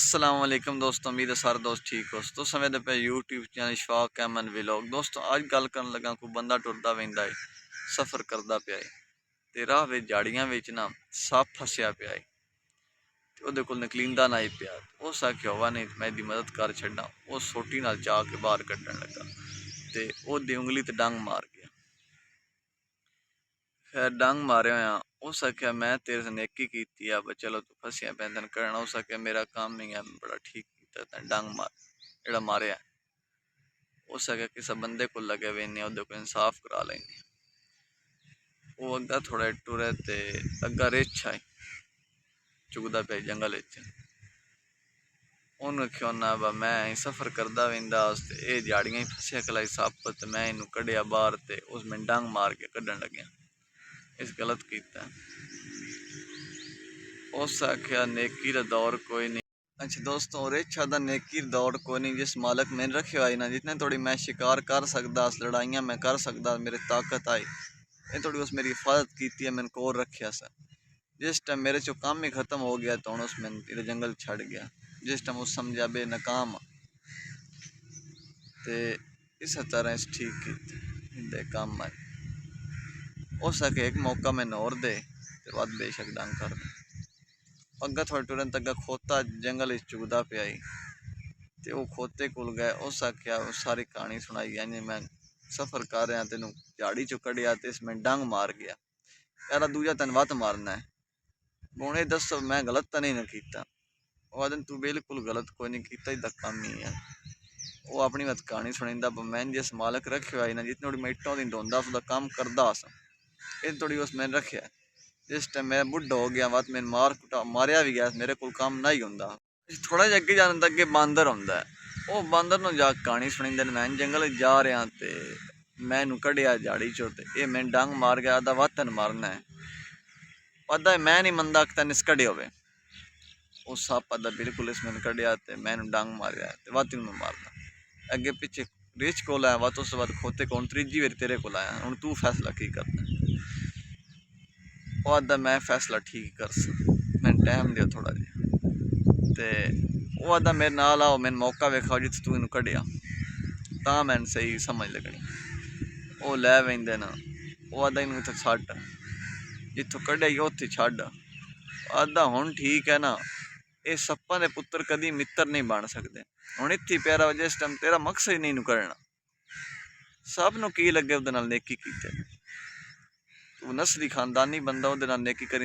अस्सलाम वालेकुम दोस्तों, उम्मीद है सारे दोस्त ठीक हो। तो समय पे YouTube channel Ishfaq Ahmed vlog. दोस्तों अज गल करन लगा कोई बंदा टुरदा वेंदा है, सफ़र करदा पिया है ते राह विच झाड़ियां विच ना सप फसिया पिया है ते ओहदे कोल निकलींदा नहीं पिया। उस आख्या हुआ नहीं मैं दी मदद कर छड्डा। वो सोटी नाल चा के बाहर कड्ढन लगा ते ओहदी उंगली ते डंग मार गया। खैर डंग मारे होया उस आख्या मैं तेरे से नेकी कीती है, अब चलो तू फसिया पे तेन करना। उस आख्या मेरा काम ही है, बड़ा ठीक कीता तैं डंग मार जेड़ा मारिया। उस आख्या किसी बंदे को लगे वेने ओहदे को इंसाफ करा लेंगे। वो अग्गा थोड़ा टुरे ते अग्गा रिछ आई चुगदा पे जंगल विच। उन्हें आख्या ना बा मैं सफ़र करदा वेंदा ते ये झाड़ियां ही फसिया कलाई सप ते मैं इनू कढ़िया बाहर ते उस में डंग मार के कड्ढन लग्या। इस गलत कीता। उस आख्या नेकी दा दौर कोई नहीं। अच्छा दोस्तों, और इच्छा दा नेकी दौड़ कोई नहीं। जिस मालक मैंने रखे आई ना, जितने थोड़ी मैं शिकार कर सकदा, लड़ाइयाँ मैं कर सकदा, मेरी ताकत आई ये थोड़ी उस मेरी हिफाजत की है, मैंने कोर रखा सा। जिस टाइम मेरे चो काम ही खत्म हो गया तो उस मैंने जंगल छड़ गया। जिस टाइम उस समझा बे नाकाम ते इस तरह इस ठीक की काम आए। उस आके एक मौका मैंने और दे ते बाद बेशक डंग कर दे। अग्गा थोड़े तुरंत अग्गा खोता जंगल चुगदा पिया ते वो खोते कोल गए। उस आख्या सारी कहानी सुनाई यानी मैं सफ़र कर रहा तेन झाड़ी चो कढ़िया ते इसमें डंग मार गया। यार दूजा तेन वत मारना है, हूँ ये दसो मैं गलत तो नहीं किया। वो आदमी तू बिल्कुल गलत कोई नहीं किया, इदा काम ही है। वो अपनी मत कहानी सुनींदा मैं जिस मालक रखे आई ना, जितनी थोड़ी मैं इट्टों दी ढोंदा उसका काम करदा सा, ये थोड़ी उस मैंने रखे। जिस टाइम मैं बुढ़ा हो गया वत मैंने मारिया भी गया, मेरे को काम नहीं होंदा। थोड़ा जिहा अगे जाने अगे बांदर आंदा है। वो बांदर नूं जा कहानी सुनींदे मैं जंगल जा रहा ते मैं इनू कढ़िया झाड़ी चो ते ये मैं डंग मार गया। आदा वतन मारना है, आदा मैं नहीं मनदा कि तेन इस कढ़े होवे। वो सप आदा बिल्कुल इस मैंने कढ़िया ते मैं डंग मारिया ते वत मैं मारना। अगे पिछे रिच कोल आया वत, उस बाद खोते को त्रीजी बारी तेरे को आया, हूँ तू फैसला की करना। वो आदा मैं फैसला ठीक कर मैंने टाइम दिया थोड़ा जिहा ते वो आदा मेरे नाल आओ, मैंने मौका वेखा जित तू इनू कढ़िया तां मैंने सही समझ लगनी। वो लै वेंदे ना, वो आदा इनू इत्थे छड्ड जिथों कढ़िया उत्थे छड्ड। आदा हुण ठीक है ना, ये सप्पां दे पुत्तर कदी मित्र नहीं बन सकते। हुण इत्थे प्यारा जिस टाइम तेरा मकसद ही नहीं इनू करना, सब नूं की लगे उहदे नाल नेकी कीते। तू नस्ली खानदानी बंदा उहदे नाल नेकी करी